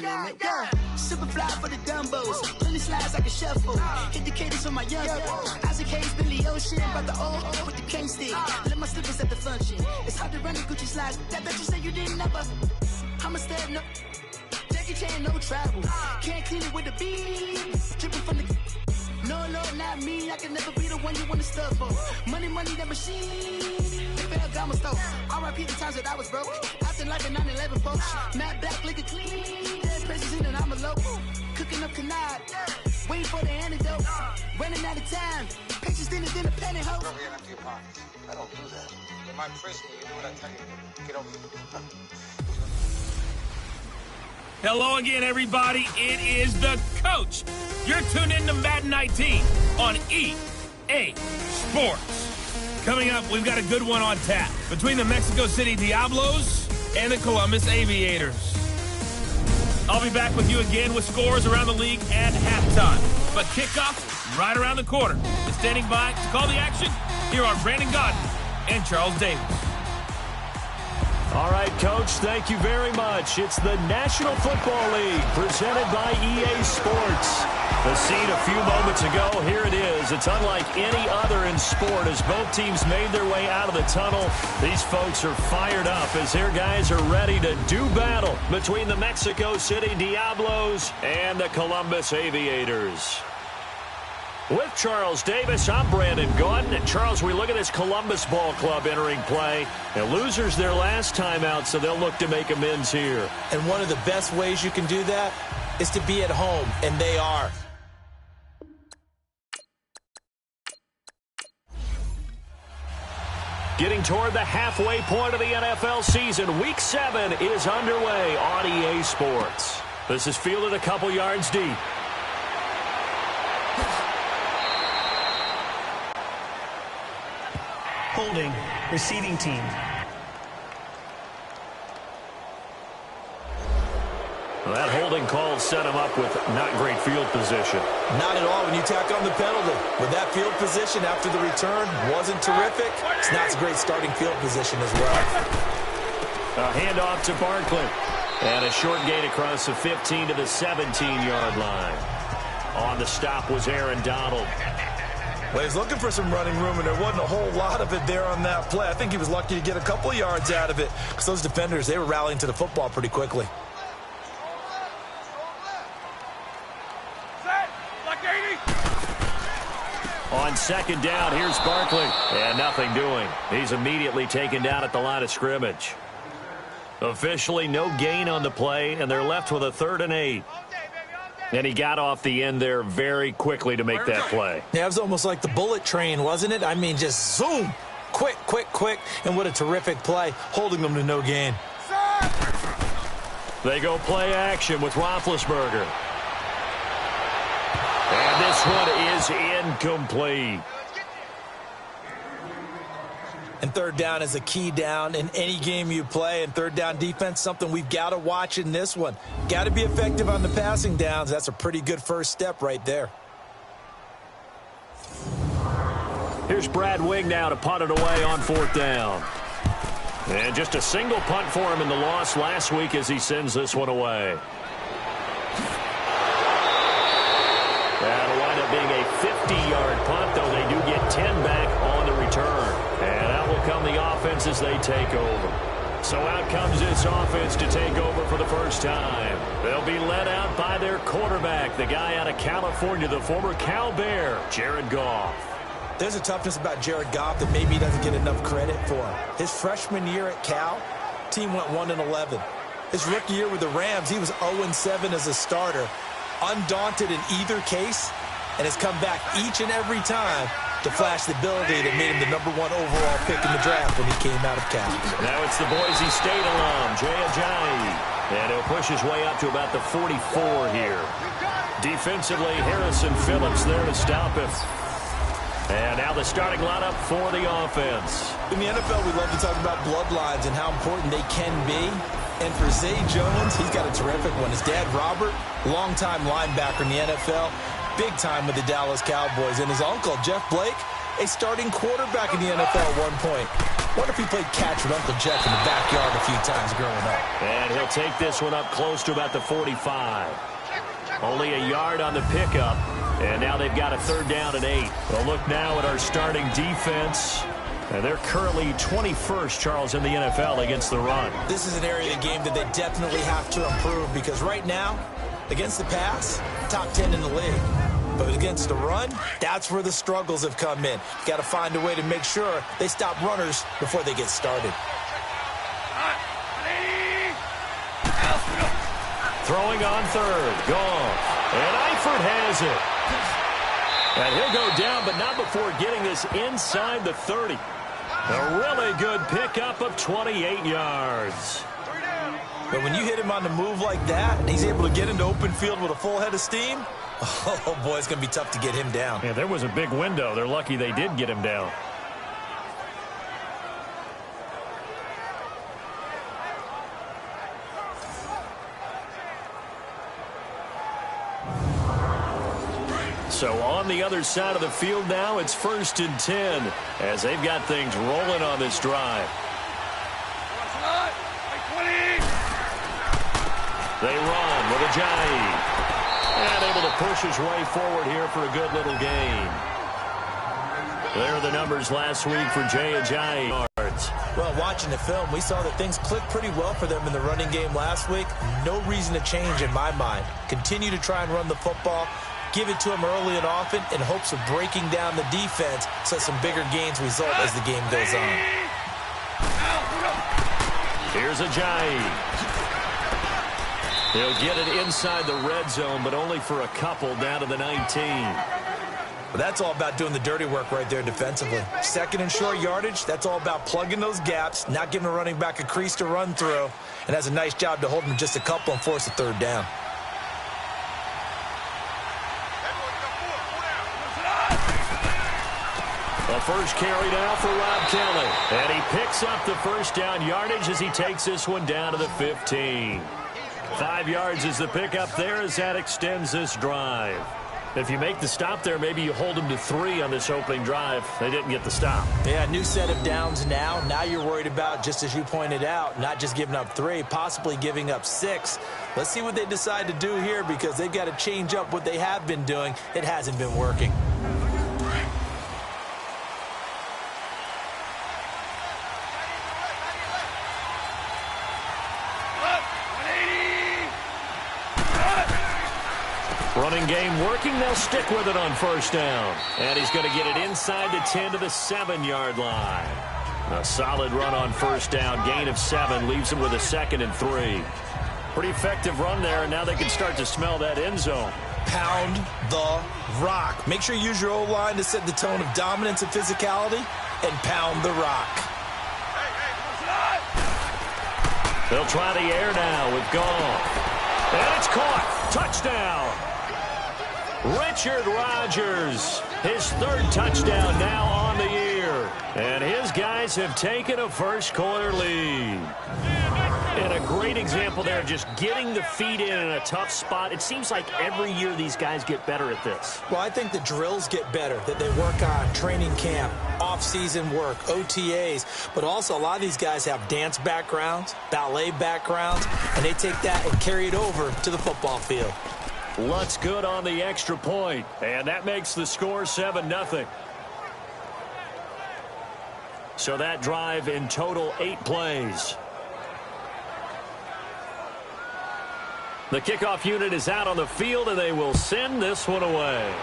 damn it. Yeah. Super fly for the Dumbos. Plenty slides like a shuffle. Hit the cadence on my young. Isaac Hayes, Billy Ocean. About the old with the cane stick. Let my slippers at the function. It's hard to run the Gucci slides. That bet you say you didn't never. I'm a step no. Jackie Chan, no travel. Can't clean it with the beat. Dripping from the. No, not me. I can never be the one you want to stuff for. Money, that machine. I'ma stop. R.I.P. the times that I was broke. After life in 9/11, folks. Matte black, liquor clean. Dead presents in and I'm a local. Cooking up canard. Waiting for the antidote. Running out of time. Pictures thinner than a penny hoe. Over here and empty your pockets. I don't do that. You're my prisoner. You know what I tell you. Get over here. Hello again, everybody. It is the coach. You're tuned in to Madden 19 on EA Sports. Coming up, we've got a good one on tap between the Mexico City Diablos and the Columbus Aviators. I'll be back with you again with scores around the league at halftime. But kickoff right around the corner. And standing by to call the action, here are Brandon Godden and Charles Davis. All right, Coach, thank you very much. It's the National Football League presented by EA Sports. The scene a few moments ago, here it is. It's unlike any other in sport as both teams made their way out of the tunnel. These folks are fired up as their guys are ready to do battle between the Mexico City Diablos and the Columbus Aviators. With Charles Davis, I'm Brandon Gaudin. And Charles, we look at this Columbus Ball Club entering play. And losers their last time out, so they'll look to make amends here. And one of the best ways you can do that is to be at home, and they are. Getting toward the halfway point of the NFL season, Week 7 is underway on EA Sports. This is fielded a couple yards deep. Holding, receiving team. Well, that holding call set him up with not great field position. Not at all when you tack on the penalty. With that field position after the return wasn't terrific. It's not a great starting field position as well. A handoff to Barkley. And a short gain across the 15 to the 17-yard line. On the stop was Aaron Donald. Well, he's looking for some running room, and there wasn't a whole lot of it there on that play. I think he was lucky to get a couple yards out of it because those defenders, they were rallying to the football pretty quickly. On second down, here's Barkley. And nothing doing. He's immediately taken down at the line of scrimmage. Officially no gain on the play, and they're left with a 3rd and 8. And he got off the end there very quickly to make that play. Yeah, it was almost like the bullet train, wasn't it? I mean, just zoom. Quick. And what a terrific play, holding them to no gain. They go play action with Roethlisberger. And this one is incomplete. And 3rd down is a key down in any game you play. And 3rd down defense, something we've got to watch in this one. Got to be effective on the passing downs. That's a pretty good first step right there. Here's Brad Wing now to punt it away on 4th down. And just a single punt for him in the loss last week as he sends this one away. That'll wind up being a 50-yard punt, though they do get 10 back on the return. And out will come the offense as they take over. So out comes this offense to take over for the first time. They'll be led out by their quarterback, the guy out of California, the former Cal Bear, Jared Goff. There's a toughness about Jared Goff that maybe he doesn't get enough credit for. His freshman year at Cal, team went 1-11. His rookie year with the Rams, he was 0-7 as a starter. Undaunted in either case, and has come back each and every time to flash the ability that made him the #1 overall pick in the draft when he came out of Cal. Now it's the Boise State alum, Jay Ajayi. And he'll push his way up to about the 44 here. Defensively, Harrison Phillips there to stop him. And now the starting lineup for the offense. In the NFL, we love to talk about bloodlines and how important they can be. And for Zay Jones, he's got a terrific one. His dad, Robert, longtime linebacker in the NFL, big time with the Dallas Cowboys. And his uncle, Jeff Blake, a starting quarterback in the NFL at one point. Wonder if he played catch with Uncle Jeff in the backyard a few times growing up. And he'll take this one up close to about the 45. Only a yard on the pickup. And now they've got a 3rd down and 8. We'll look now at our starting defense. And they're currently 21st, Charles, in the NFL against the run. This is an area of the game that they definitely have to improve because right now, against the pass, top 10 in the league. But against the run, that's where the struggles have come in. Got to find a way to make sure they stop runners before they get started. Throwing on 3rd. Gone. And Eifert has it. And he'll go down, but not before getting this inside the 30. A really good pickup of 28 yards. But when you hit him on the move like that, and he's able to get into open field with a full head of steam, oh, boy, it's going to be tough to get him down. Yeah, there was a big window. They're lucky they did get him down. So on the other side of the field now, it's 1st and 10 as they've got things rolling on this drive. They run with Ajayi. And able to push his way forward here for a good little gain. There are the numbers last week for Jay Ajayi. Well, watching the film, we saw that things clicked pretty well for them in the running game last week. No reason to change in my mind. Continue to try and run the football. Give it to him early and often in hopes of breaking down the defense so some bigger gains result as the game goes on. Here's Ajayi. He'll get it inside the red zone, but only for a couple down to the 19. But that's all about doing the dirty work right there defensively. 2nd and short yardage, that's all about plugging those gaps, not giving a running back a crease to run through, and has a nice job to hold him just a couple and force a 3rd down. The first carry now for Rob Kelly. And he picks up the 1st down yardage as he takes this one down to the 15. 5 yards is the pickup there as that extends this drive. If you make the stop there, maybe you hold them to 3 on this opening drive. They didn't get the stop. Yeah, new set of downs now. Now you're worried about, just as you pointed out, not just giving up 3, possibly giving up 6. Let's see what they decide to do here because they've got to change up what they have been doing. It hasn't been working. Running game working. They'll stick with it on 1st down. And he's going to get it inside the 10 to the 7-yard line. A solid run on 1st down. Gain of 7 leaves him with a 2nd and 3. Pretty effective run there, and now they can start to smell that end zone. Pound the rock. Make sure you use your O-line to set the tone of dominance and physicality, and pound the rock. They'll try the air now with Goff. And it's caught. Touchdown. Richard Rodgers, his 3rd touchdown now on the year. And his guys have taken a first-quarter lead. And a great example there, just getting the feet in a tough spot. It seems like every year these guys get better at this. Well, I think the drills get better that they work on, training camp, off-season work, OTAs. But also a lot of these guys have dance backgrounds, ballet backgrounds, and they take that and carry it over to the football field. Luck's good on the extra point, and that makes the score 7-0. So that drive in total 8 plays. The kickoff unit is out on the field, and they will send this one away.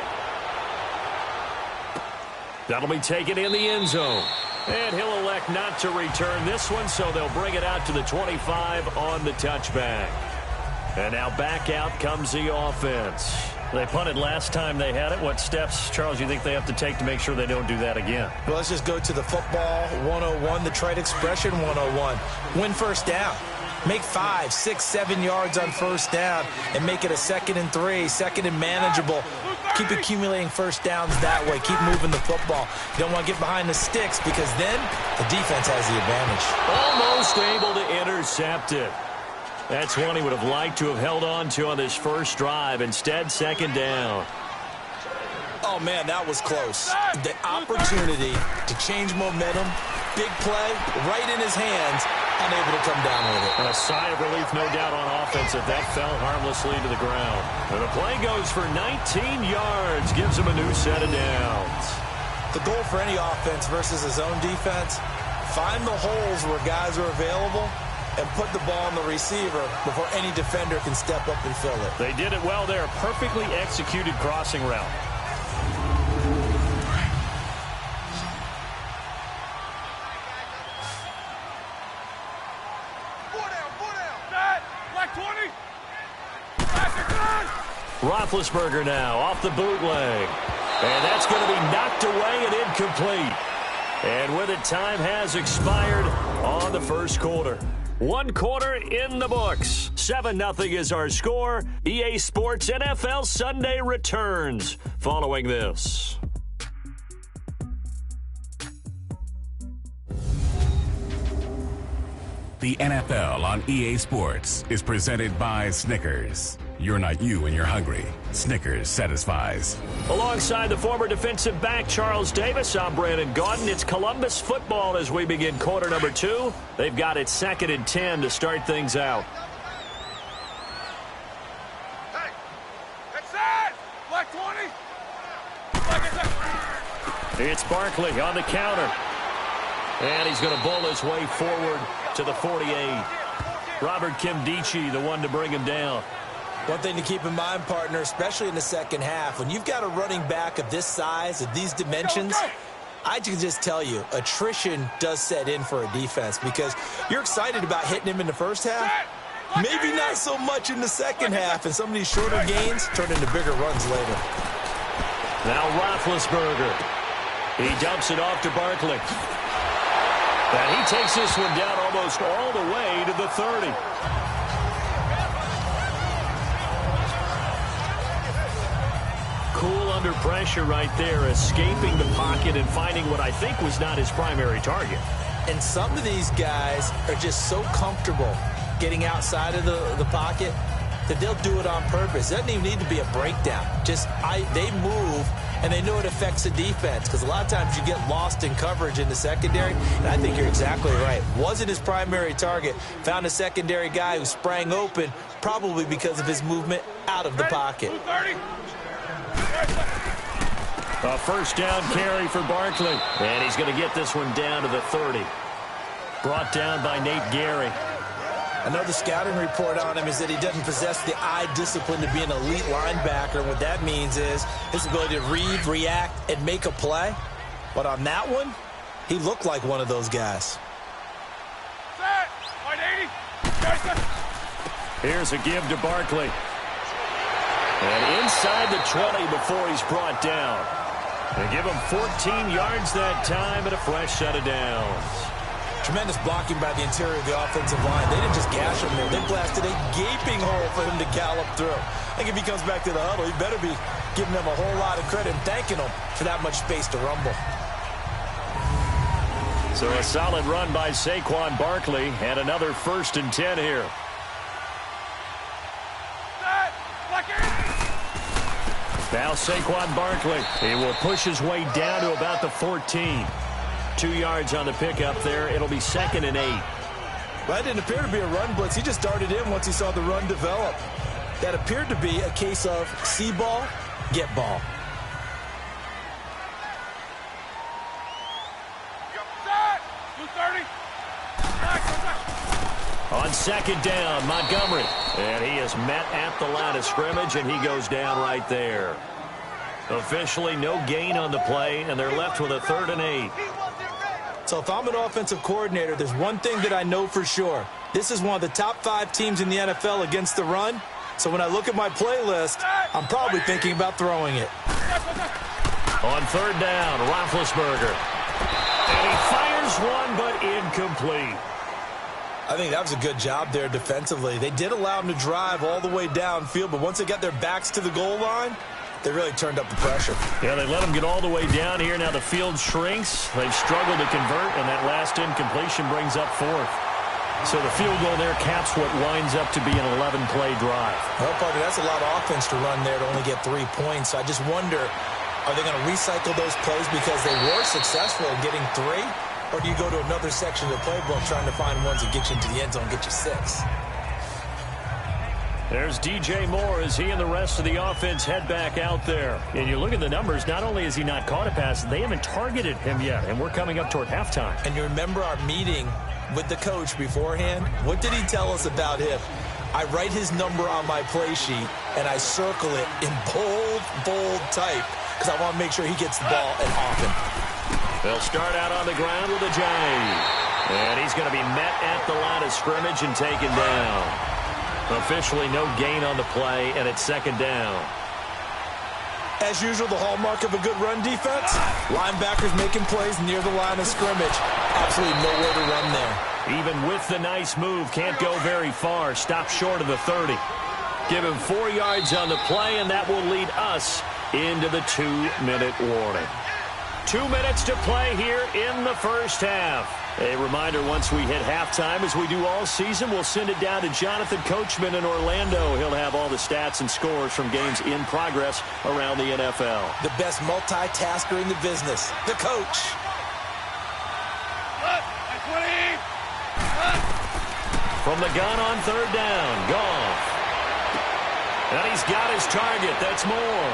That'll be taken in the end zone. And he'll elect not to return this one, so they'll bring it out to the 25 on the touchback. And now back out comes the offense. They punted last time they had it. What steps, Charles, you think they have to take to make sure they don't do that again? Well, let's just go to the football 101, the trite expression 101. Win 1st down. Make 5, 6, 7 yards on 1st down and make it a 2nd and 3, 2nd and manageable. Keep accumulating 1st downs that way. Keep moving the football. You don't want to get behind the sticks because then the defense has the advantage. Almost able to intercept it. That's one he would have liked to have held on to on this first drive. Instead, 2nd down. Oh, man, that was close. The opportunity to change momentum big play right in his hands, unable to come down with it. And a sigh of relief, no doubt, on offense if that fell harmlessly to the ground. And the play goes for 19 yards, gives him a new set of downs. The goal for any offense versus his own defense, find the holes where guys are available and put the ball on the receiver before any defender can step up and fill it. They did it well there. Perfectly executed crossing route. Roethlisberger now off the bootleg. And that's going to be knocked away and incomplete. And with it, time has expired on the first quarter. 1 quarter in the books. 7-0 is our score. EA Sports NFL Sunday returns following this. The NFL on EA Sports is presented by Snickers. You're not you when you're hungry. Snickers satisfies. Alongside the former defensive back Charles Davis, I'm Brandon Gaudin. It's Columbus football as we begin quarter number 2. They've got it 2nd and 10 to start things out. Hey, inside! Black 20! Black inside! It's Barkley on the counter. And he's going to bowl his way forward to the 48. Robert Kimdichie, the one to bring him down. One thing to keep in mind, partner, especially in the second half, when you've got a running back of this size, of these dimensions, I can just tell you, attrition does set in for a defense because you're excited about hitting him in the first half. Maybe not so much in the second half, and some of these shorter gains turn into bigger runs later. Now Roethlisberger. He dumps it off to Barkley. And he takes this one down almost all the way to the 30. Cool under pressure right there, escaping the pocket and finding what I think was not his primary target. And some of these guys are just so comfortable getting outside of the pocket that they'll do it on purpose. It doesn't even need to be a breakdown. They move, and they know it affects the defense because a lot of times you get lost in coverage in the secondary, and I think you're exactly right. Wasn't his primary target. Found a secondary guy who sprang open, probably because of his movement out of the pocket. A first down carry for Barkley. And he's going to get this one down to the 30. Brought down by Nate Gary. I know the scouting report on him is that he doesn't possess the eye discipline to be an elite linebacker. And what that means is his ability to read, react, and make a play. But on that one, he looked like one of those guys. Here's a give to Barkley. And inside the 20 before he's brought down. They give him 14 yards that time and a fresh set of downs. Tremendous blocking by the interior of the offensive line. They didn't just gash him there. They blasted a gaping hole for him to gallop through. I think if he comes back to the huddle, he better be giving them a whole lot of credit and thanking them for that much space to rumble. So a solid run by Saquon Barkley and another 1st and 10 here. Now Saquon Barkley. He will push his way down to about the 14. 2 yards on the pickup there. It'll be 2nd and 8. Well, that didn't appear to be a run blitz. He just darted in once he saw the run develop. That appeared to be a case of see ball, get ball. On 2nd down, Montgomery. And he is met at the line of scrimmage, and he goes down right there. Officially no gain on the play, and they're left with a 3rd and 8. So if I'm an offensive coordinator, there's one thing that I know for sure. This is one of the top 5 teams in the NFL against the run. So when I look at my playlist, I'm probably thinking about throwing it. On 3rd down, Roethlisberger. And he fires one, but incomplete. I think that was a good job there defensively. They did allow him to drive all the way downfield, but once they got their backs to the goal line, they really turned up the pressure. Yeah, they let him get all the way down here. Now the field shrinks. They've struggled to convert, and that last incompletion brings up 4th. So the field goal there caps what winds up to be an 11-play drive. Well, partner, that's a lot of offense to run there to only get 3 points. So I just wonder, are they going to recycle those plays because they were successful in getting 3? Or do you go to another section of the playbook trying to find ones that get you into the end zone, get you 6? There's DJ Moore as he and the rest of the offense head back out there. And you look at the numbers, not only has he not caught a pass, they haven't targeted him yet, and we're coming up toward halftime. And you remember our meeting with the coach beforehand? What did he tell us about him? I write his number on my play sheet, and I circle it in bold type because I want to make sure he gets the ball and often. They'll start out on the ground with a J. And he's going to be met at the line of scrimmage and taken down. Officially no gain on the play, and it's second down. As usual, the hallmark of a good run defense, linebackers making plays near the line of scrimmage. Absolutely nowhere to run there. Even with the nice move, can't go very far. Stop short of the 30. Give him 4 yards on the play, and that will lead us into the 2-minute warning. 2 minutes to play here in the first half. A reminder, once we hit halftime, as we do all season, we'll send it down to Jonathan Coachman in Orlando. He'll have all the stats and scores from games in progress around the NFL. The best multitasker in the business, the coach. From the gun on third down, Goff. And he's got his target. That's Moore.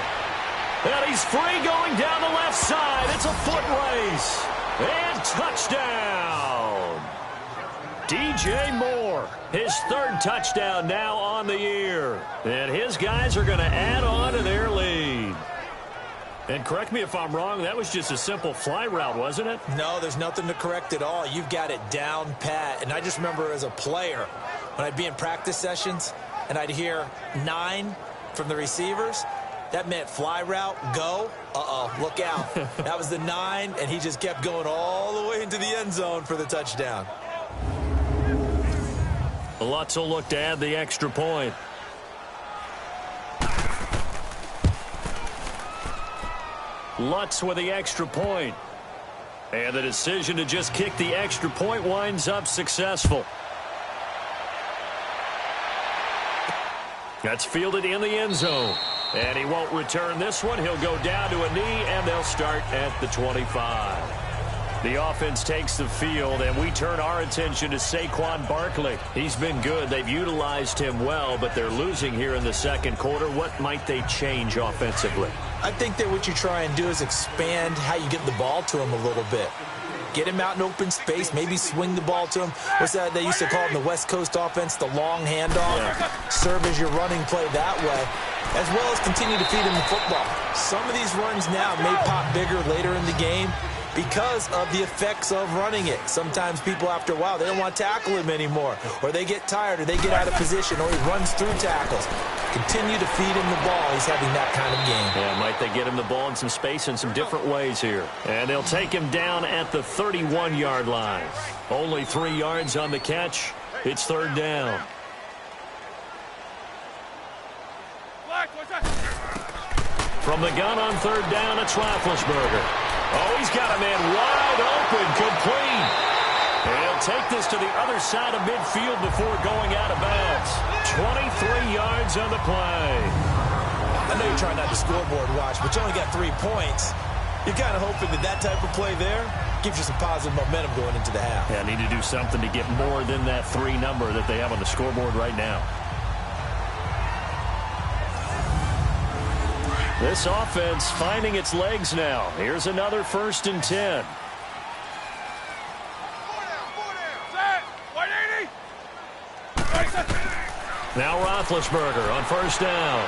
And he's free going down the left side. It's a foot race. And touchdown. DJ Moore, his 3rd touchdown now on the year. And his guys are going to add on to their lead. And correct me if I'm wrong, that was just a simple fly route, wasn't it? No, there's nothing to correct at all. You've got it down pat. And I just remember as a player, when I'd be in practice sessions and I'd hear 9 from the receivers, that meant fly route, go. Look out. That was the 9, and he just kept going all the way into the end zone for the touchdown. Lutz will look to add the extra point. Lutz with the extra point. And the decision to just kick the extra point winds up successful. That's fielded in the end zone. And he won't return this one. He'll go down to a knee, and they'll start at the 25. The offense takes the field, and we turn our attention to Saquon Barkley. He's been good. They've utilized him well, but they're losing here in the second quarter. What might they change offensively? I think that what you try and do is expand how you get the ball to him a little bit. Get him out in open space, maybe swing the ball to him. What's that they used to call it in the West Coast offense, the long handoff? Yeah. Serve as your running play that way, as well as continue to feed him the football. Some of these runs now may pop bigger later in the game because of the effects of running it. Sometimes people, after a while, they don't want to tackle him anymore, or they get tired, or they get out of position, or he runs through tackles. Continue to feed him the ball. He's having that kind of game. Yeah, might they get him the ball in some space in some different ways here. And they'll take him down at the 31-yard line. Only 3 yards on the catch. It's third down. From the gun on third down, it's Roethlisberger. Oh, he's got a man wide open, complete. And he'll take this to the other side of midfield before going out of bounds. 23 yards on the play. I know you're trying not to scoreboard watch, but you only got 3 points. You're kind of hoping that that type of play there gives you some positive momentum going into the half. Yeah, need to do something to get more than that 3 number that they have on the scoreboard right now. This offense finding its legs now. Here's another 1st and 10. Now Roethlisberger on first down.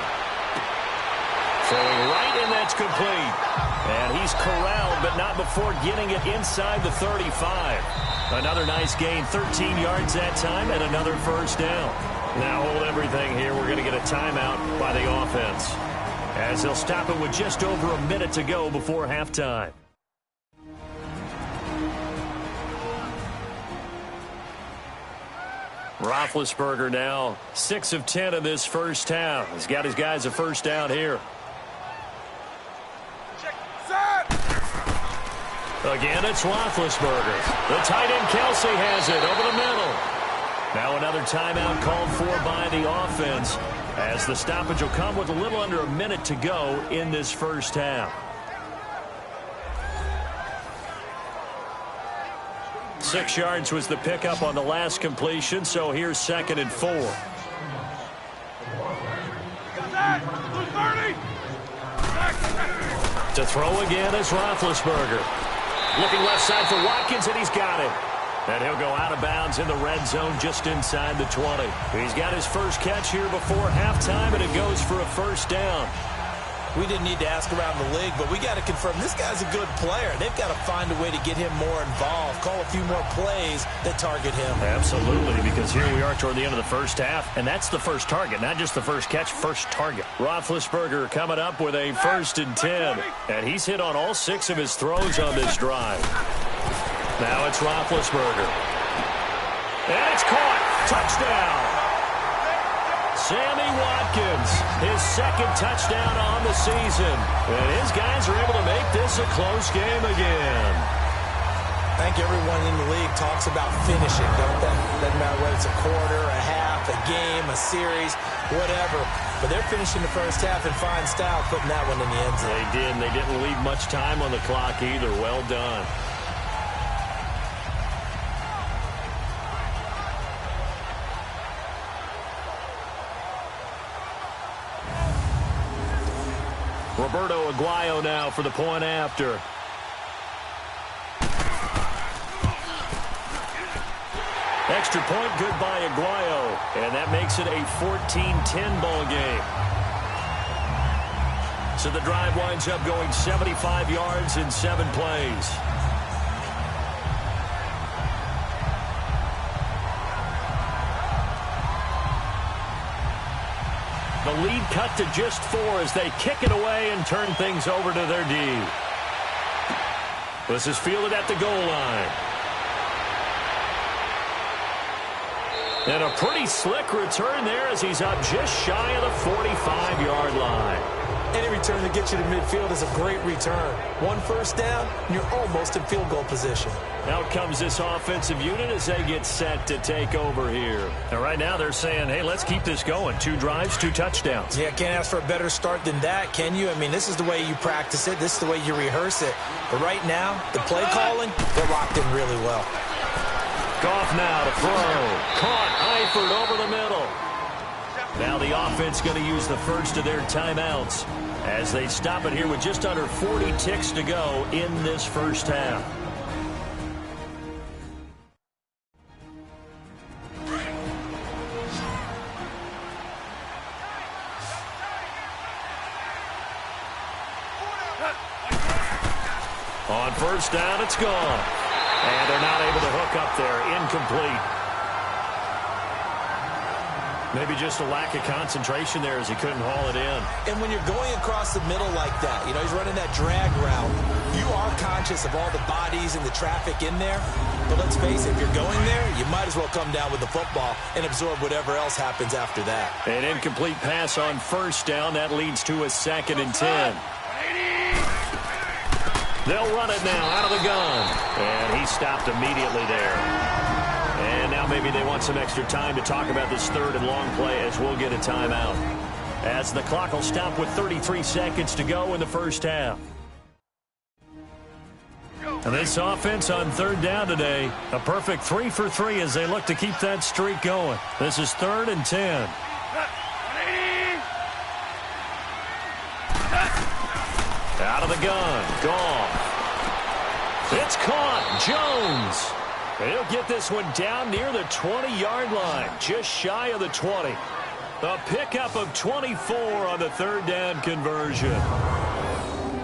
Throwing right, and that's complete. And he's corralled, but not before getting it inside the 35. Another nice gain, 13 yards that time, and another first down. Now hold everything here. We're going to get a timeout by the offense, as they'll stop it with just over a minute to go before halftime. Roethlisberger now 6 of 10 in this first half. He's got his guys a first down here. Again, it's Roethlisberger. The tight end Kelsey has it over the middle. Now another timeout called for by the offense, as the stoppage will come with a little under a minute to go in this first half. 6 yards was the pickup on the last completion, so here's 2nd and 4. To throw again is Roethlisberger. Looking left side for Watkins, and he's got it. And he'll go out of bounds in the red zone just inside the 20. He's got his first catch here before halftime, and it goes for a first down. We didn't need to ask around the league, but we got to confirm this guy's a good player. They've got to find a way to get him more involved, call a few more plays that target him. Absolutely, because here we are toward the end of the first half, and that's the first target, not just the first catch, first target. Roethlisberger coming up with a 1st and 10, and he's hit on all 6 of his throws on this drive. Now it's Roethlisberger. And it's caught. Touchdown. Sammy Watkins, his 2nd touchdown on the season. And his guys are able to make this a close game again. I think everyone in the league talks about finishing, don't they? Doesn't matter whether it's a quarter, a half, a game, a series, whatever. But they're finishing the first half in fine style, putting that one in the end zone. They did, and they didn't leave much time on the clock either. Well done. Roberto Aguayo now for the point after. Extra point, good by Aguayo. And that makes it a 14-10 ball game. So the drive winds up going 75 yards in 7 plays. The lead cut to just 4 as they kick it away and turn things over to their D. This is fielded at the goal line. And a pretty slick return there as he's up just shy of the 45-yard line. Any return that gets you to midfield is a great return. 1 first down, and you're almost in field goal position. Out comes this offensive unit as they get set to take over here. And right now they're saying, hey, let's keep this going. 2 drives, 2 touchdowns. Yeah, can't ask for a better start than that, can you? I mean, this is the way you practice it. This is the way you rehearse it. But right now, the play calling, they're locked in really well. Goff now to throw. Caught, Eifert over the middle. Now the offense going to use the first of their timeouts as they stop it here with just under 40 ticks to go in this first half. On first down, it's gone. And they're not able to hook up there. Incomplete. Maybe just a lack of concentration there as he couldn't haul it in. And when you're going across the middle like that, you know, he's running that drag route, you are conscious of all the bodies and the traffic in there. But let's face it, if you're going there, you might as well come down with the football and absorb whatever else happens after that. An incomplete pass on first down. That leads to a 2nd and 10. They'll run it now out of the gun. And he stopped immediately there. And now maybe they want some extra time to talk about this 3rd and long play as we'll get a timeout. As the clock will stop with 33 seconds to go in the first half. And this offense on 3rd down today, a perfect 3 for 3 as they look to keep that streak going. This is 3rd and 10. Out of the gun. Goff. It's caught. Jones. He'll get this one down near the 20-yard line, just shy of the 20. A pickup of 24 on the 3rd down conversion.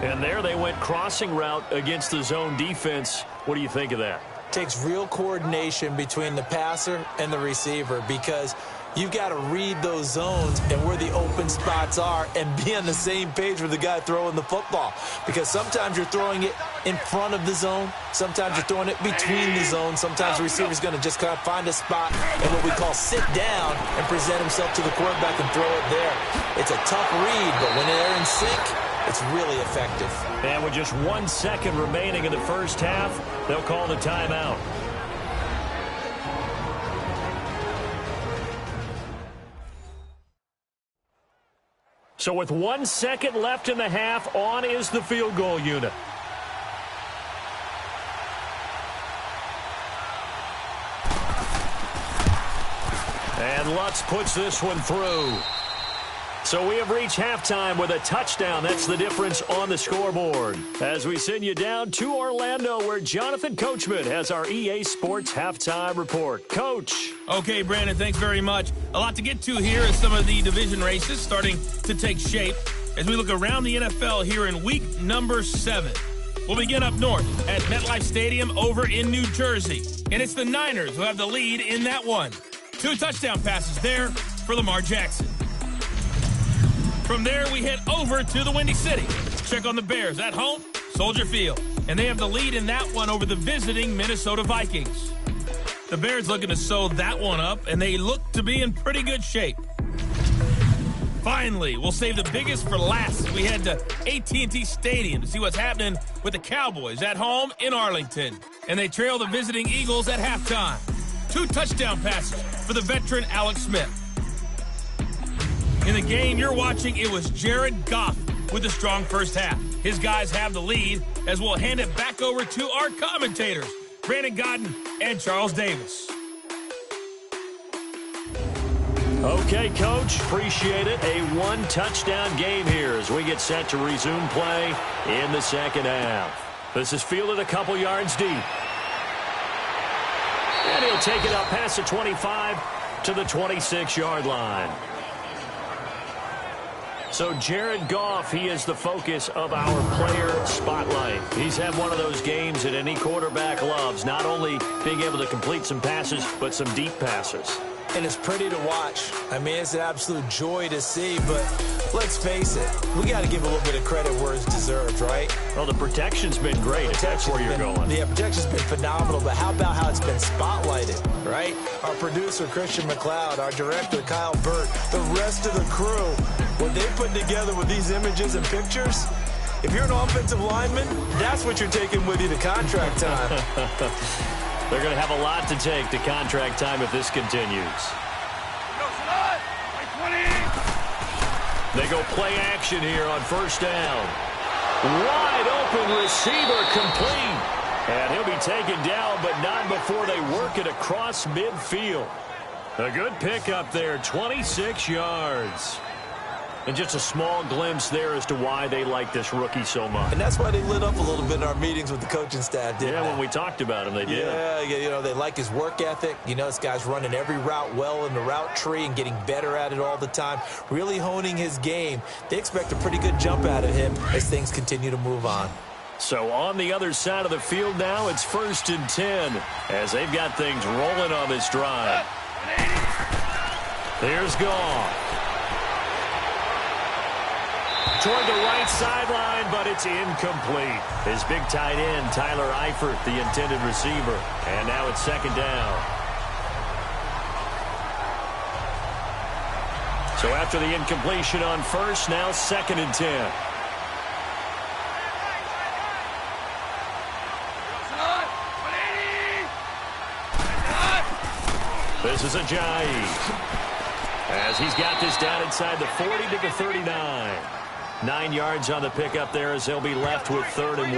And there they went crossing route against the zone defense. What do you think of that? Takes real coordination between the passer and the receiver because you've got to read those zones and where the open spots are and be on the same page with the guy throwing the football. Because sometimes you're throwing it in front of the zone. Sometimes you're throwing it between the zones. Sometimes the receiver's going to just kind of find a spot and what we call sit down and present himself to the quarterback and throw it there. It's a tough read, but when they're in sync, it's really effective. And with just 1 second remaining in the first half, they'll call the timeout. So with 1 second left in the half, on is the field goal unit. And Lutz puts this one through. So we have reached halftime with a touchdown. That's the difference on the scoreboard. As we send you down to Orlando, where Jonathan Coachman has our EA Sports halftime report. Coach. Okay, Brandon, thanks very much. A lot to get to here as some of the division races starting to take shape as we look around the NFL here in week number 7. We'll begin up north at MetLife Stadium over in New Jersey. And it's the Niners who have the lead in that one. 2 touchdown passes there for Lamar Jackson. From there, we head over to the Windy City. Check on the Bears at home, Soldier Field. And they have the lead in that one over the visiting Minnesota Vikings. The Bears looking to sew that one up, and they look to be in pretty good shape. Finally, we'll save the biggest for last as we head to AT&T Stadium to see what's happening with the Cowboys at home in Arlington. And they trail the visiting Eagles at halftime. 2 touchdown passes for the veteran Alex Smith. In the game you're watching, it was Jared Goff with a strong first half. His guys have the lead as we'll hand it back over to our commentators, Brandon Godden and Charles Davis. Okay, Coach, appreciate it. A 1-touchdown game here as we get set to resume play in the second half. This is fielded a couple yards deep. And he'll take it up past the 25 to the 26-yard line. So Jared Goff, he is the focus of our player spotlight. He's had one of those games that any quarterback loves, not only being able to complete some passes, but some deep passes. And it's pretty to watch. I mean, it's an absolute joy to see, but let's face it, we got to give a little bit of credit where it's deserved, right? Well, the protection's been great, if that's where you're going. Yeah, protection's been phenomenal, but how about how it's been spotlighted, right? Our producer, Christian McLeod, our director, Kyle Burt, the rest of the crew, what they put together with these images and pictures, if you're an offensive lineman, that's what you're taking with you to contract time. They're going to have a lot to take to contract time if this continues. They go play action here on first down. Wide open receiver complete. And he'll be taken down, but not before they work it across midfield. A good pickup there, 26 yards. And just a small glimpse there as to why they like this rookie so much. And that's why they lit up a little bit in our meetings with the coaching staff, didn't they? Yeah, when we talked about him, they did. Yeah, you know, they like his work ethic. You know, this guy's running every route well in the route tree and getting better at it all the time, really honing his game. They expect a pretty good jump out of him as things continue to move on. So on the other side of the field now, it's 1st and 10 as they've got things rolling on this drive. Here's Goff. Toward the right sideline, but it's incomplete. His big tight end, Tyler Eifert, the intended receiver. And now it's 2nd down. So after the incompletion on first, now 2nd and 10. This is Ajayi. As he's got this down inside the 40 to the 39. 9 yards on the pickup there as they'll be left with 3rd and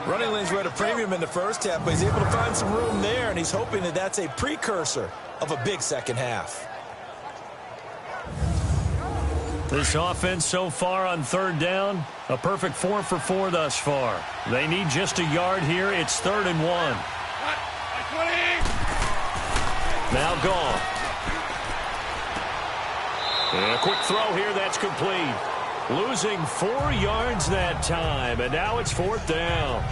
1. Running lanes were at a premium in the first half, but he's able to find some room there, and he's hoping that that's a precursor of a big second half. This offense so far on 3rd down, a perfect 4 for 4 thus far. They need just a yard here. It's 3rd and 1. Now Goff. And a quick throw here, that's complete. Losing 4 yards that time, and now it's 4th down.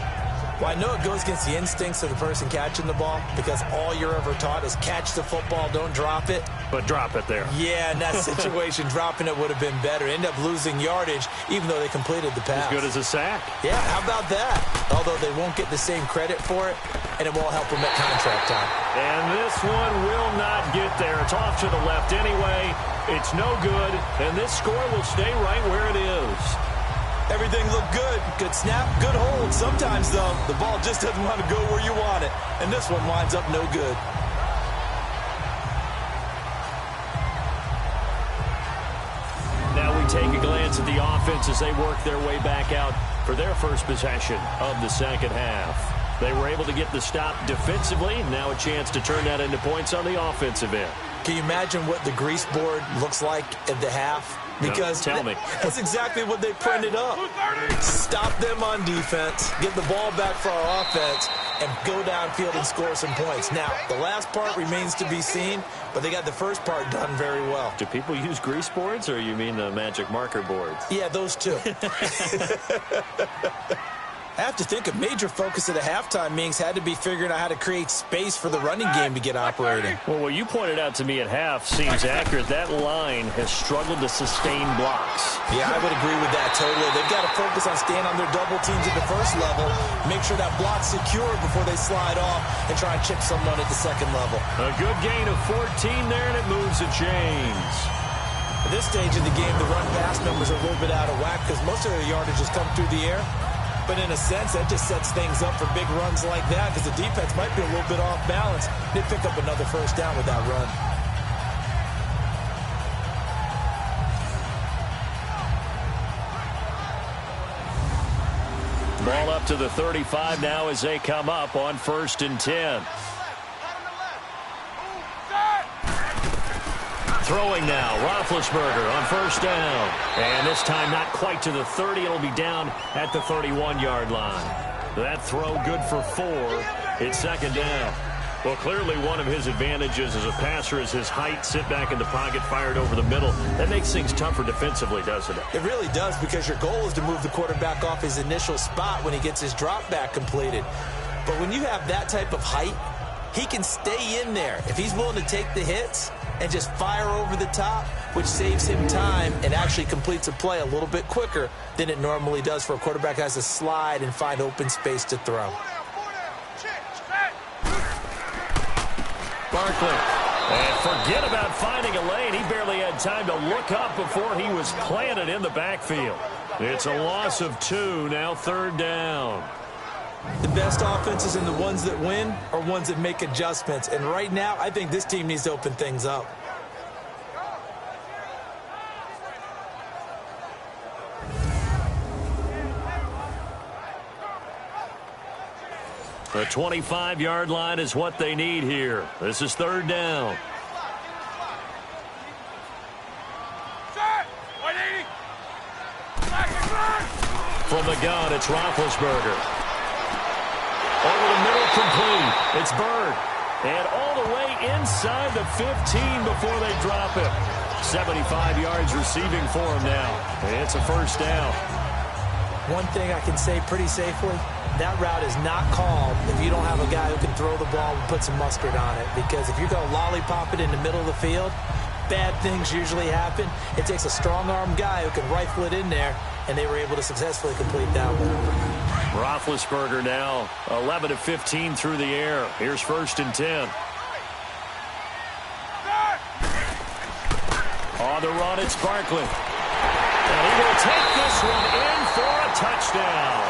Well, I know it goes against the instincts of the person catching the ball because all you're ever taught is catch the football, don't drop it. But drop it there. Yeah, in that situation, dropping it would have been better. End up losing yardage, even though they completed the pass. As good as a sack. Yeah, how about that? Although they won't get the same credit for it, and it won't help them at contract time. And this one will not get there. It's off to the left anyway. It's no good, and this score will stay right where it is. Everything looked good. Good snap, good hold. Sometimes, though, the ball just doesn't want to go where you want it. And this one winds up no good. Now we take a glance at the offense as they work their way back out for their first possession of the second half. They were able to get the stop defensively. Now a chance to turn that into points on the offensive end. Can you imagine what the grease board looks like at the half? Because tell me. That's exactly what they printed up. Stop them on defense, get the ball back for our offense, and go downfield and score some points. Now, the last part remains to be seen, but they got the first part done very well. Do people use grease boards, or you mean the magic marker boards? Yeah, those two. I have to think a major focus of the halftime meetings had to be figuring out how to create space for the running game to get operating. Well, what you pointed out to me at half seems accurate. That line has struggled to sustain blocks. Yeah, I would agree with that totally. They've got to focus on staying on their double teams at the first level, make sure that block's secure before they slide off and try and chip someone at the second level. A good gain of 14 there, and it moves the chains. At this stage of the game, the run-pass numbers are a little bit out of whack because most of their yardage has come through the air. But in a sense, that just sets things up for big runs like that because the defense might be a little bit off balance. They pick up another first down with that run. Ball up to the 35 now as they come up on 1st and 10. Throwing now, Roethlisberger on 1st down. And this time not quite to the 30. It'll be down at the 31-yard line. That throw good for 4. It's 2nd down. Well, clearly one of his advantages as a passer is his height. Sit back in the pocket, fired over the middle. That makes things tougher defensively, doesn't it? It really does because your goal is to move the quarterback off his initial spot when he gets his drop back completed. But when you have that type of height, he can stay in there. If he's willing to take the hits and just fire over the top, which saves him time and actually completes a play a little bit quicker than it normally does for a quarterback who has to slide and find open space to throw. Barkley. And forget about finding a lane. He barely had time to look up before he was planted in the backfield. It's a loss of 2, now 3rd down. The best offenses and the ones that win are ones that make adjustments. And right now, I think this team needs to open things up. The 25-yard line is what they need here. This is 3rd down. From the gun, it's Roethlisberger. Over the middle, complete. It's Bird. And all the way inside the 15 before they drop him. 75 yards receiving for him now. It's a 1st down. One thing I can say pretty safely, that route is not called if you don't have a guy who can throw the ball and put some mustard on it. Because if you're going to lollipop it in the middle of the field, bad things usually happen. It takes a strong-arm guy who can rifle it in there, and they were able to successfully complete that one. Roethlisberger now 11 of 15 through the air. Here's 1st and 10. On the run, it's Barkley. And he will take this one in for a touchdown.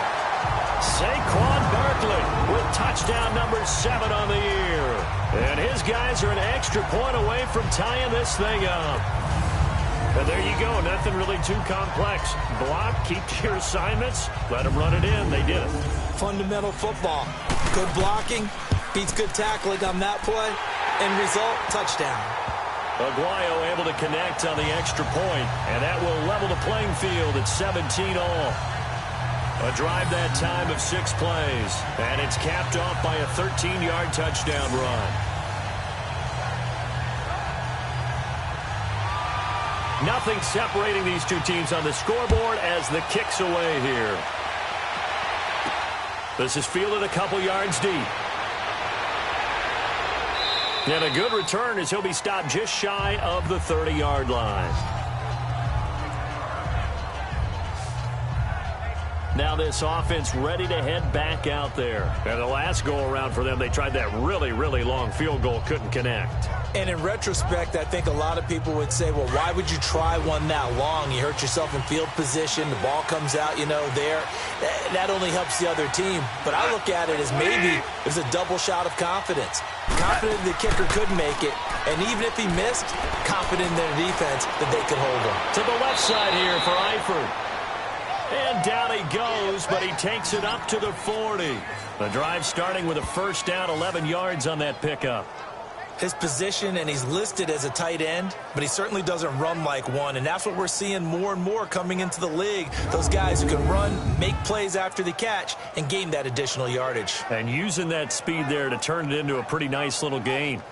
Saquon Barkley with touchdown number 7 on the year. And his guys are an extra point away from tying this thing up. And there you go. Nothing really too complex. Block, keep to your assignments, let them run it in. They did it. Fundamental football. Good blocking, beats good tackling on that play, and result, touchdown. Aguayo able to connect on the extra point, and that will level the playing field at 17 all. A drive that time of 6 plays, and it's capped off by a 13-yard touchdown run. Nothing separating these two teams on the scoreboard as the kick's away here. This is fielded a couple yards deep. And a good return as he'll be stopped just shy of the 30-yard line. Now this offense ready to head back out there. And the last go-around for them, they tried that really, really long field goal, couldn't connect. And in retrospect, I think a lot of people would say, well, why would you try one that long? You hurt yourself in field position. The ball comes out, there. That only helps the other team. But I look at it as maybe it was a double shot of confidence. Confident the kicker could make it. And even if he missed, confident in their defense that they could hold him. To the left side here for Eifert. And down he goes, but he takes it up to the 40. The drive starting with a 1st down, 11 yards on that pickup. his position, and he's listed as a tight end, but he certainly doesn't run like one, and that's what we're seeing more and more coming into the league. Those guys who can run, make plays after the catch, and gain that additional yardage. And using that speed there to turn it into a pretty nice little gain.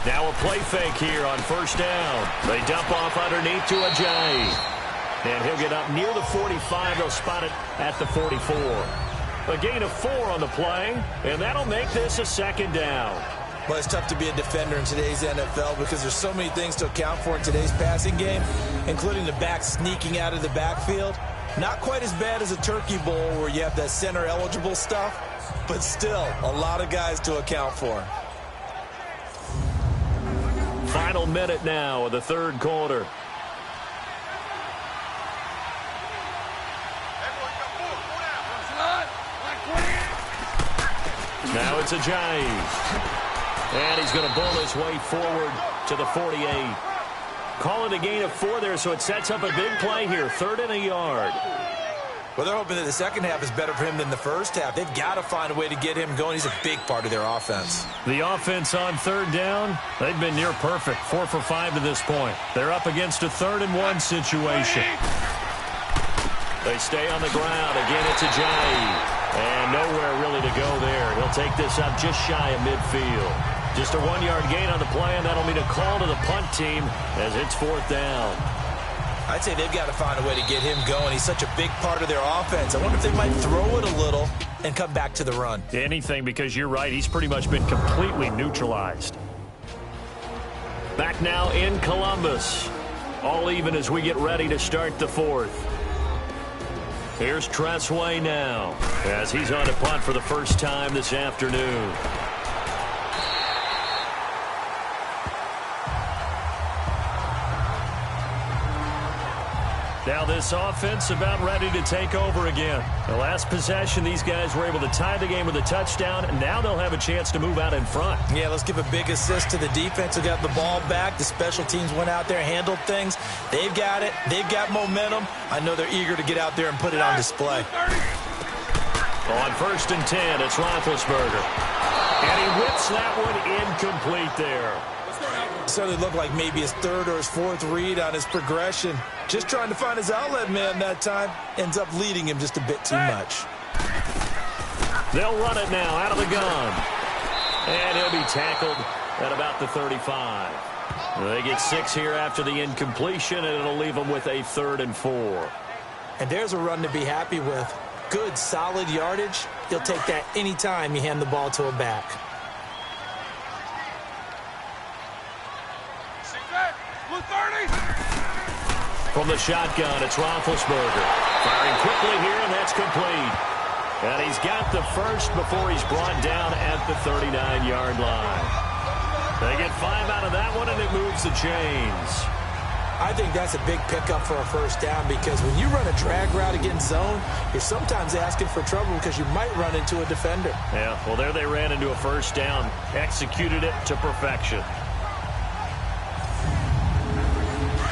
Now a play fake here on first down. They dump off underneath to Ajayi. And he'll get up near the 45. They'll spot it at the 44. A gain of 4 on the play, and that'll make this a second down. Well, it's tough to be a defender in today's NFL because there's so many things to account for in today's passing game, including the back sneaking out of the backfield. Not quite as bad as a Turkey Bowl where you have that center-eligible stuff, but still a lot of guys to account for. Final minute now of the third quarter. Now it's Ajayi. And he's going to bull his way forward to the 48. Call it a gain of 4 there, so it sets up a big play here. 3rd and a yard. Well, they're hoping that the second half is better for him than the first half. They've got to find a way to get him going. He's a big part of their offense. The offense on 3rd down, they've been near perfect. 4 for 5 to this point. They're up against a 3rd and 1 situation. They stay on the ground. Again, it's Ajayi. And nowhere really to go there. He'll take this up just shy of midfield. Just a 1-yard gain on the play, and that'll mean a call to the punt team as it's 4th down. I'd say they've got to find a way to get him going. He's such a big part of their offense. I wonder if they might throw it a little and come back to the run. Anything, because you're right. He's pretty much been completely neutralized. Back now in Columbus. All even as we get ready to start the 4th. Here's Tressway now as he's on a punt for the first time this afternoon. Now this offense about ready to take over again. The last possession, these guys were able to tie the game with a touchdown, and now they'll have a chance to move out in front. Yeah, let's give a big assist to the defense who got the ball back. The special teams went out there, handled things. They've got it. They've got momentum. I know they're eager to get out there and put it on display. On 1st and 10, it's Roethlisberger. And he whips that one incomplete there. Certainly looked like maybe his 3rd or his 4th read on his progression. Just trying to find his outlet man that time. Ends up leading him just a bit too much. They'll run it now out of the gun. And he'll be tackled at about the 35. They get 6 here after the incompletion, and it'll leave them with a 3rd and 4. And there's a run to be happy with. Good, solid yardage. He'll take that any time you hand the ball to a back. From the shotgun, it's Roethlisberger. Firing quickly here, and that's complete. And he's got the first before he's brought down at the 39-yard line. They get 5 out of that one, and it moves the chains. I think that's a big pickup for a first down because when you run a drag route against zone, you're sometimes asking for trouble because you might run into a defender. Yeah, well, there they ran into a first down, executed it to perfection.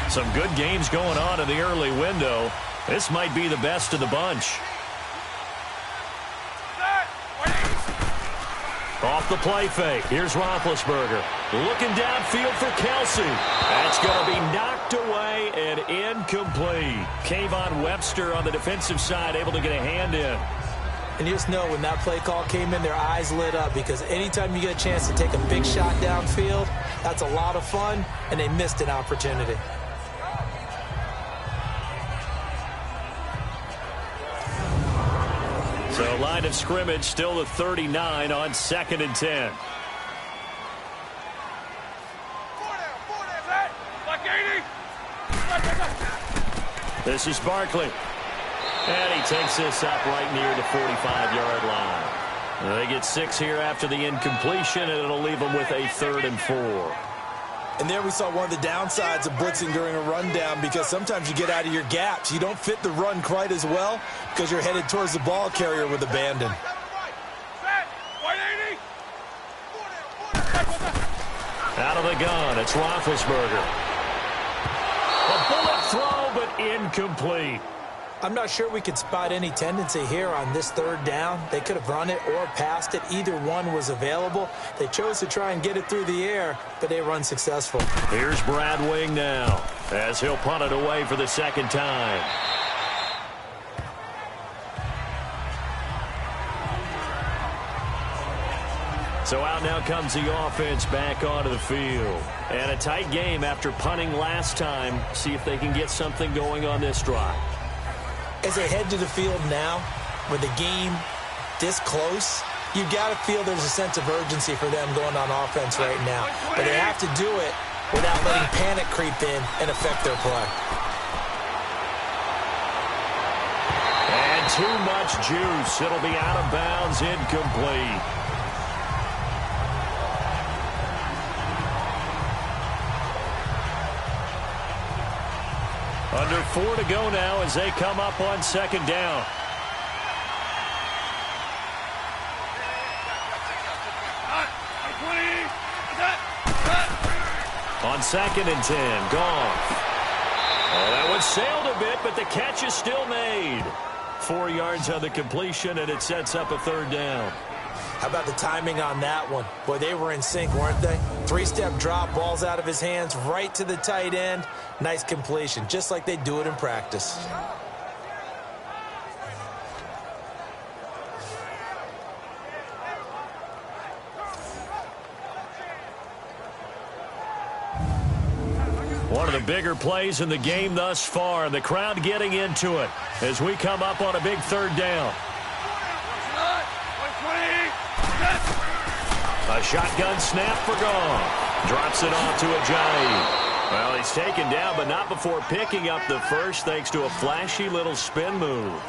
Some good games going on in the early window. This might be the best of the bunch. Off the play fake. Here's Roethlisberger. Looking downfield for Kelsey. That's going to be knocked away and incomplete. Kayvon Webster on the defensive side able to get a hand in. And you just know when that play call came in, their eyes lit up because anytime you get a chance to take a big shot downfield, that's a lot of fun, and they missed an opportunity. So line of scrimmage still the 39 on 2nd and 10. This is Barkley. And he takes this up right near the 45-yard line. They get 6 here after the incompletion, and it'll leave them with a 3rd and 4. And there we saw one of the downsides of blitzing during a rundown because sometimes you get out of your gaps. You don't fit the run quite as well because you're headed towards the ball carrier with abandon. the gun, it's Roethlisberger. A bullet throw, but incomplete. I'm not sure we could spot any tendency here on this third down. They could have run it or passed it. Either one was available. They chose to try and get it through the air, but they were unsuccessful. Here's Brad Wing now, as he'll punt it away for the second time. So out now comes the offense back onto the field. And a tight game after punting last time. See if they can get something going on this drive. As they head to the field now, with the game this close, you got to feel there's a sense of urgency for them going on offense right now. But they have to do it without letting panic creep in and affect their play. And too much juice. It'll be out of bounds, incomplete. Under 4 to go now as they come up on second down. On 2nd and 10, Goff. Oh, that one sailed a bit, but the catch is still made. 4 yards on the completion, and it sets up a third down. How about the timing on that one? Boy, they were in sync, weren't they? 3-step drop, balls out of his hands, right to the tight end. Nice completion, just like they do it in practice. One of the bigger plays in the game thus far, and the crowd getting into it as we come up on a big third down. A shotgun snap for Goff. Drops it off to Ajayi. Well, he's taken down, but not before picking up the first thanks to a flashy little spin move.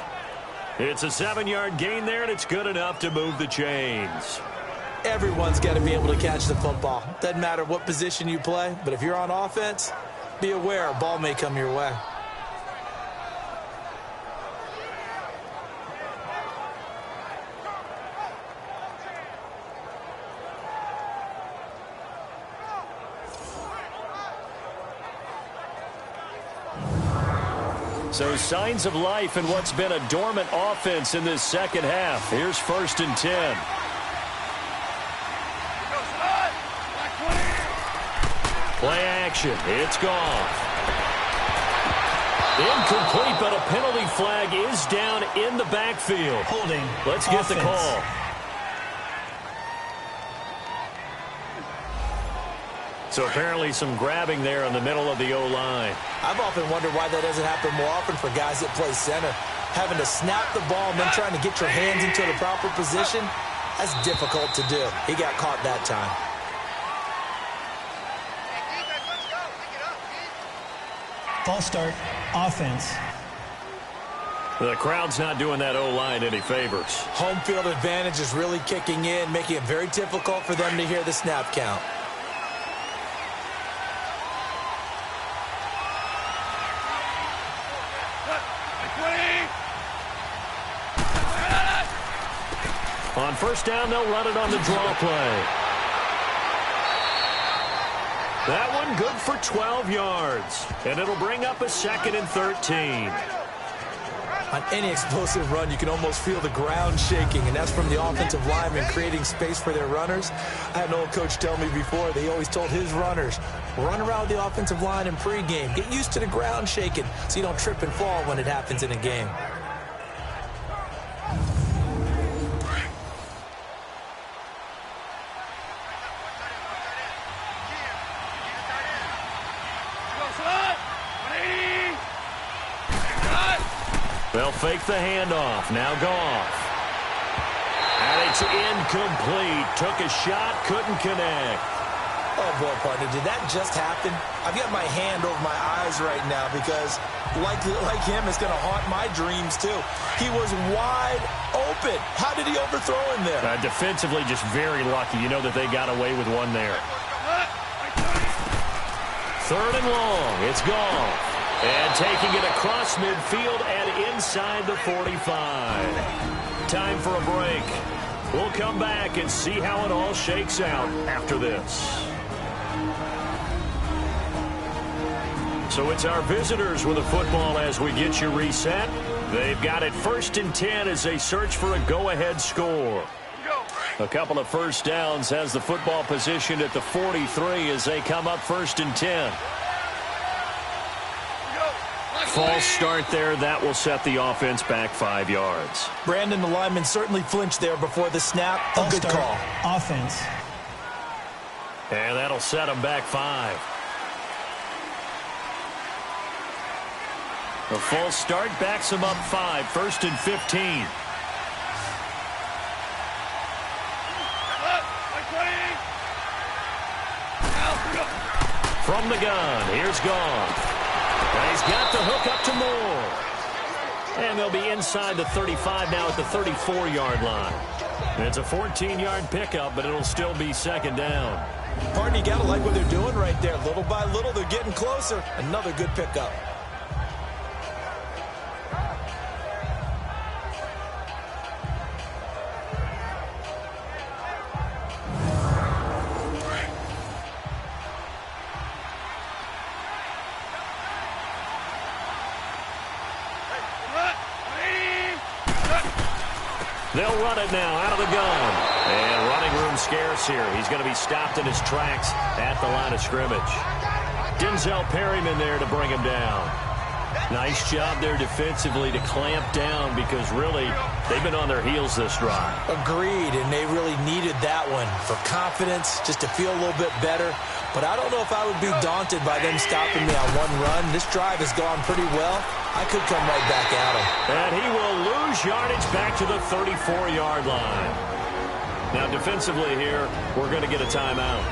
It's a 7-yard gain there, and it's good enough to move the chains. Everyone's got to be able to catch the football. Doesn't matter what position you play, but if you're on offense, be aware a ball may come your way. So signs of life in what's been a dormant offense in this second half. Here's 1st and 10. Play action. It's Goff. Incomplete, but a penalty flag is down in the backfield. Holding. Let's get the call. So apparently some grabbing there in the middle of the O-line. I've often wondered why that doesn't happen more often for guys that play center. Having to snap the ball and then trying to get your hands into the proper position, that's difficult to do. He got caught that time. False start, offense. The crowd's not doing that O-line any favors. Home field advantage is really kicking in, making it very difficult for them to hear the snap count. On 1st down, they'll run it on the draw play. That one good for 12 yards. And it'll bring up a 2nd and 13. On any explosive run, you can almost feel the ground shaking, and that's from the offensive linemen creating space for their runners. I had an old coach tell me before, they always told his runners, run around the offensive line in pregame. Get used to the ground shaking so you don't trip and fall when it happens in a game. They'll fake the handoff. Now Goff. And it's incomplete. Took a shot, couldn't connect. Oh, boy, partner, did that just happen? I've got my hand over my eyes right now because, like him, it's going to haunt my dreams, too. He was wide open. How did he overthrow him there? Defensively, just very lucky. You know that they got away with one there. 3rd and long. It's Goff. And taking it across midfield and inside the 45. Time for a break. We'll come back and see how it all shakes out after this. So it's our visitors with the football as we get you reset. They've got it 1st and 10 as they search for a go-ahead score. A couple of first downs has the football positioned at the 43 as they come up 1st and 10. False start there. That will set the offense back 5 yards. Brandon, the lineman certainly flinched there before the snap. A good call. Offense. And that'll set them back 5. The false start backs them up 5. 1st and 15. From the gun, here's Gone. And he's got the hook up to Moore. And they'll be inside the 35 now at the 34-yard line. And it's a 14-yard pickup, but it'll still be 2nd down. Partner, you got to like what they're doing right there. Little by little, they're getting closer. Another good pickup. They'll run it now out of the gun. And running room scarce here. He's going to be stopped in his tracks at the line of scrimmage. Denzel Perryman there to bring him down. Nice job there defensively to clamp down because really they've been on their heels this drive. Agreed, and they really needed that one for confidence, just to feel a little bit better. But I don't know if I would be daunted by them stopping me on one run. This drive has gone pretty well. I could come right back at him. And he will lose yardage back to the 34-yard line. Now defensively here, we're going to get a timeout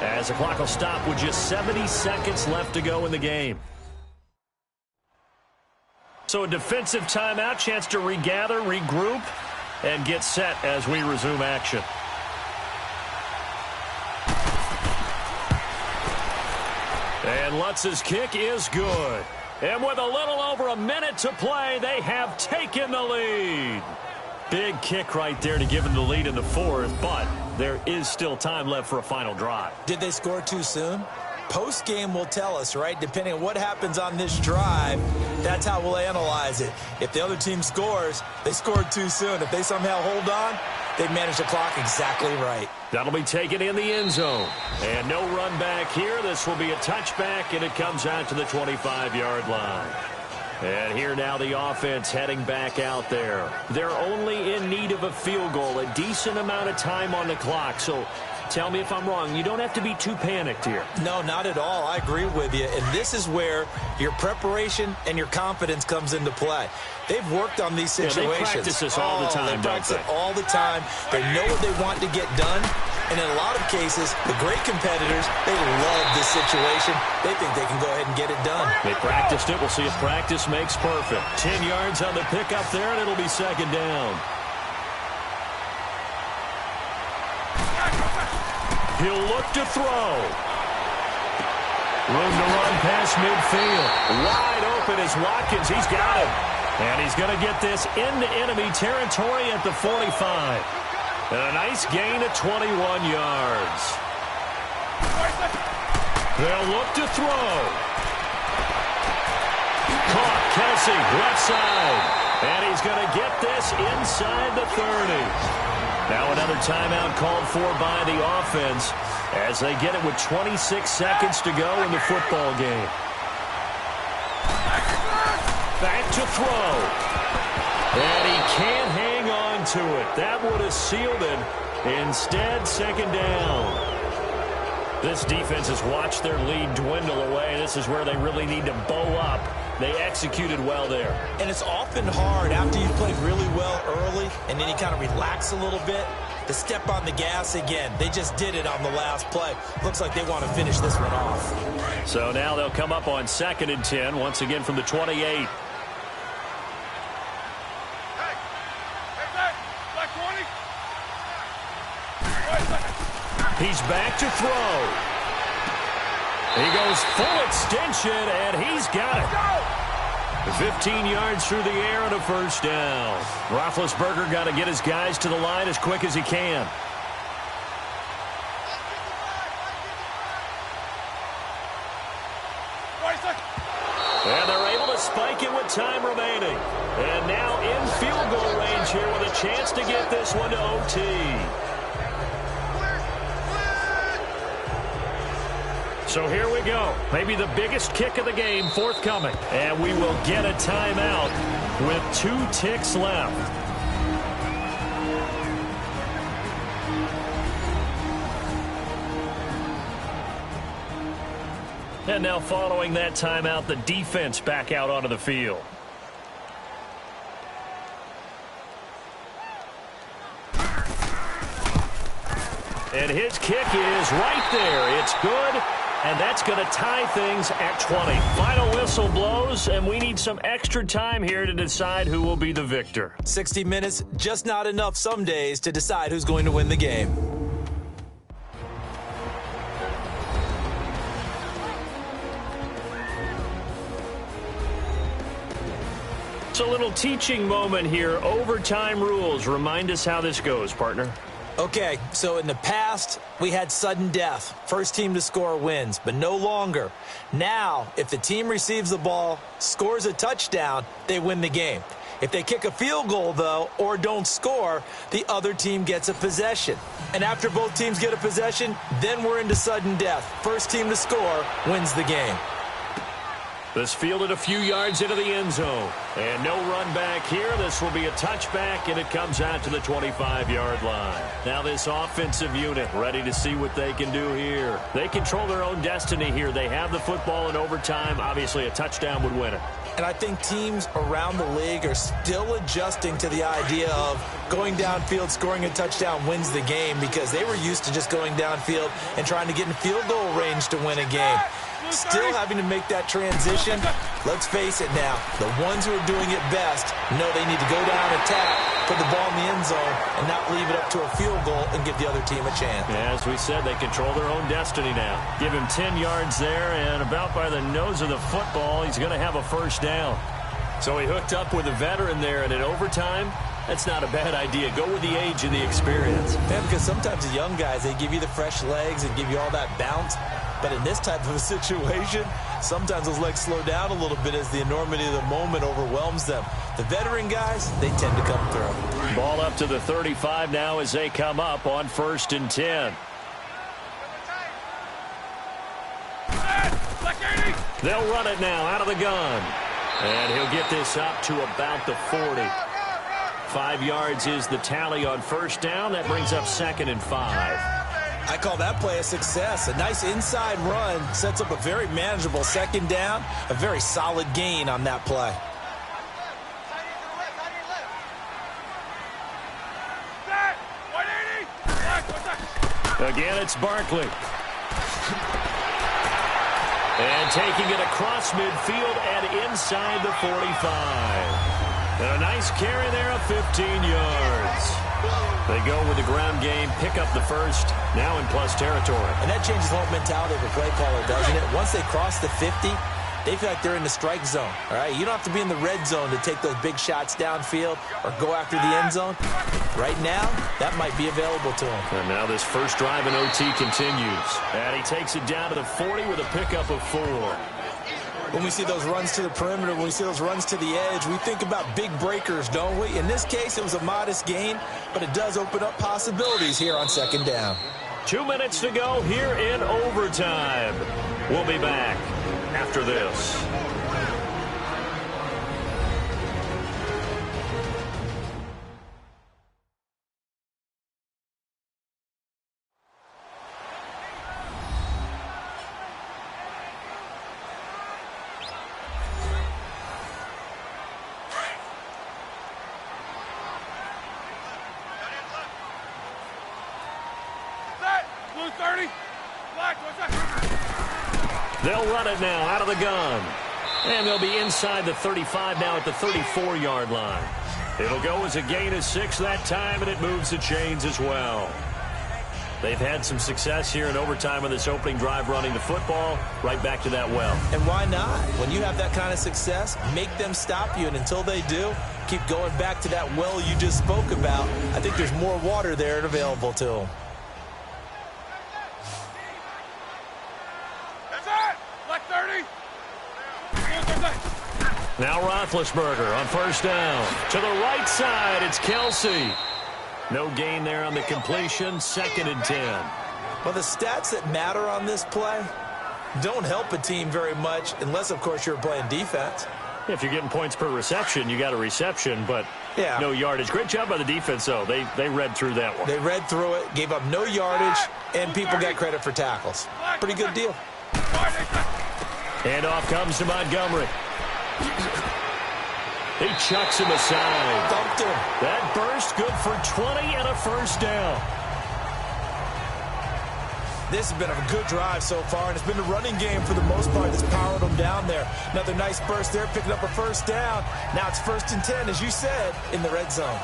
as the clock will stop with just 70 seconds left to go in the game. So a defensive timeout, chance to regather, regroup, and get set as we resume action. And Lutz's kick is good. And with a little over a minute to play, they have taken the lead. Big kick right there to give them the lead in the 4th, but there is still time left for a final drive. Did they score too soon? Post-game will tell us, right? Depending on what happens on this drive, that's how we'll analyze it. If the other team scores, they scored too soon. If they somehow hold on, they managed the clock exactly right. That'll be taken in the end zone. And no run back here. This will be a touchback, and it comes out to the 25-yard line. And here now the offense heading back out there. They're only in need of a field goal, a decent amount of time on the clock. So tell me if I'm wrong. You don't have to be too panicked here. No, not at all. I agree with you. And this is where your preparation and your confidence comes into play. They've worked on these situations. Yeah, they practice this all the time, They practice it all the time. They know what they want to get done. And in a lot of cases, the great competitors, they love this situation. They think they can go ahead and get it done. They practiced it. We'll see if practice makes perfect. 10 yards on the pickup there, and it'll be 2nd down. He'll look to throw. Room to run past midfield. Wide open is Watkins. He's got him. And he's going to get this into enemy territory at the 45. And a nice gain of 21 yards. They'll look to throw. Caught Kelsey, left side. And he's going to get this inside the 30. Now another timeout called for by the offense as they get it with 26 seconds to go in the football game. Back to throw. And he can't hang on to it. That would have sealed it. Instead, 2nd down. This defense has watched their lead dwindle away. This is where they really need to bow up. They executed well there. And it's often hard after you've played really well early and then you kind of relax a little bit to step on the gas again. They just did it on the last play. Looks like they want to finish this one off. So now they'll come up on 2nd and 10, once again from the 28. He's back to throw. He goes full extension, and he's got it. 15 yards through the air and a 1st down. Roethlisberger got to get his guys to the line as quick as he can. holding. And now in field goal range here with a chance to get this one to OT. So here we go. Maybe the biggest kick of the game forthcoming. And we will get a timeout with 2 ticks left. And now following that timeout, the defense back out onto the field. And his kick is right there. It's good, and that's going to tie things at 20. Final whistle blows, and we need some extra time here to decide who will be the victor. 60 minutes, just not enough some days to decide who's going to win the game. It's a little teaching moment here. Overtime rules. Remind us how this goes, partner. Okay, so in the past, we had sudden death. First team to score wins, but no longer. Now, if the team receives the ball, scores a touchdown, they win the game. If they kick a field goal, though, or don't score, the other team gets a possession. And after both teams get a possession, then we're into sudden death. First team to score wins the game. This fielded a few yards into the end zone. And no run back here. This will be a touchback, and it comes out to the 25-yard line. Now this offensive unit ready to see what they can do here. They control their own destiny here. They have the football in overtime. Obviously, a touchdown would win it. And I think teams around the league are still adjusting to the idea of going downfield, scoring a touchdown wins the game, because they were used to just going downfield and trying to get in field goal range to win a game. Still having to make that transition. Let's face it now, the ones who are doing it best know they need to go down, attack, put the ball in the end zone, and not leave it up to a field goal and give the other team a chance. Yeah, as we said, they control their own destiny now. Give him 10 yards there, and about by the nose of the football, he's going to have a first down. So he hooked up with a veteran there, and in overtime, that's not a bad idea. Go with the age and the experience. Yeah, because sometimes the young guys, they give you the fresh legs and give you all that bounce. But in this type of a situation, sometimes those legs slow down a little bit as the enormity of the moment overwhelms them. The veteran guys, they tend to come through. Ball up to the 35 now as they come up on 1st and 10. They'll run it now out of the gun. And he'll get this up to about the 40. 5 yards is the tally on first down. That brings up 2nd and 5. I call that play a success. A nice inside run sets up a very manageable 2nd down. A very solid gain on that play. Again, it's Barkley. And taking it across midfield and inside the 45. And a nice carry there of 15 yards. They go with the ground game, pick up the first, now in plus territory. And that changes the whole mentality of a play caller, doesn't it? Once they cross the 50, they feel like they're in the strike zone. All right, you don't have to be in the red zone to take those big shots downfield or go after the end zone. Right now, that might be available to him. And now this first drive in OT continues. And he takes it down to the 40 with a pickup of 4. When we see those runs to the perimeter, when we see those runs to the edge, we think about big breakers, don't we? In this case, it was a modest gain, but it does open up possibilities here on 2nd down. 2 minutes to go here in overtime. We'll be back after this. They'll run it now out of the gun. And they'll be inside the 35 now at the 34-yard line. It'll go as a gain of 6 that time, and it moves the chains as well. They've had some success here in overtime on this opening drive running the football. Right back to that well. And why not? When you have that kind of success, make them stop you. And until they do, keep going back to that well you just spoke about. I think there's more water there and available to them. Now Roethlisberger on first down. To the right side, it's Kelsey. No gain there on the completion, 2nd and 10. Well, the stats that matter on this play don't help a team very much unless, of course, you're playing defense. If you're getting points per reception, you got a reception, but no yardage. Great job by the defense, though. They read through that one. They read through it, gave up no yardage, and people got credit for tackles. Pretty good deal. Handoff comes to Montgomery. He chucks him aside. Dumped him. That burst good for 20 and a first down. This has been a good drive so far, and it's been the running game for the most part that's powered them down there. Another nice burst there, picking up a first down. Now it's 1st and 10, as you said, in the red zone.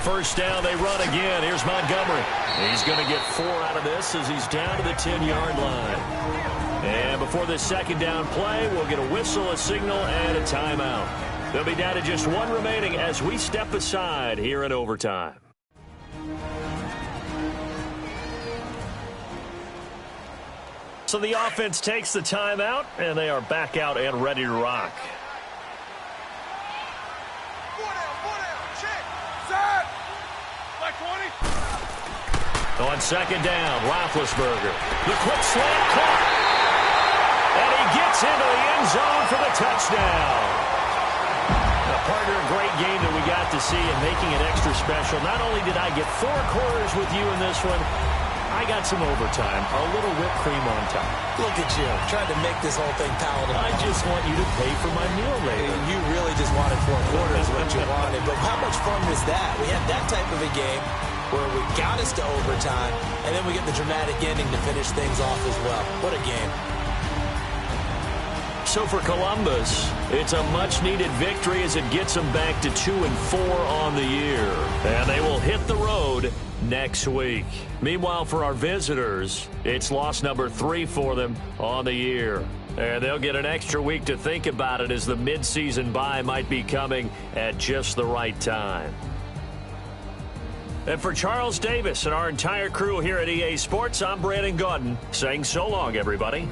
First down, they run again. Here's Montgomery. He's going to get 4 out of this as he's down to the 10-yard line. And before this 2nd down play, we'll get a whistle, a signal, and a timeout. They'll be down to just 1 remaining as we step aside here in overtime. So the offense takes the timeout, and they are back out and ready to rock. On 2nd down, Roethlisberger. The quick slant caught. And he gets into the end zone for the touchdown. Now, partner, a great game that we got to see and making it extra special. Not only did I get 4 quarters with you in this one, I got some overtime, a little whipped cream on top. Look at you, trying to make this whole thing palatable. I just want you to pay for my meal later. You really just wanted 4 quarters, what you wanted. But how much fun was that? We had that type of a game where we got us to overtime, and then we get the dramatic ending to finish things off as well. What a game. So for Columbus, it's a much-needed victory as it gets them back to 2-4 on the year. And they will hit the road next week. Meanwhile, for our visitors, it's loss number 3 for them on the year. And they'll get an extra week to think about it as the midseason bye might be coming at just the right time. And for Charles Davis and our entire crew here at EA Sports, I'm Brandon Gaudin saying so long, everybody.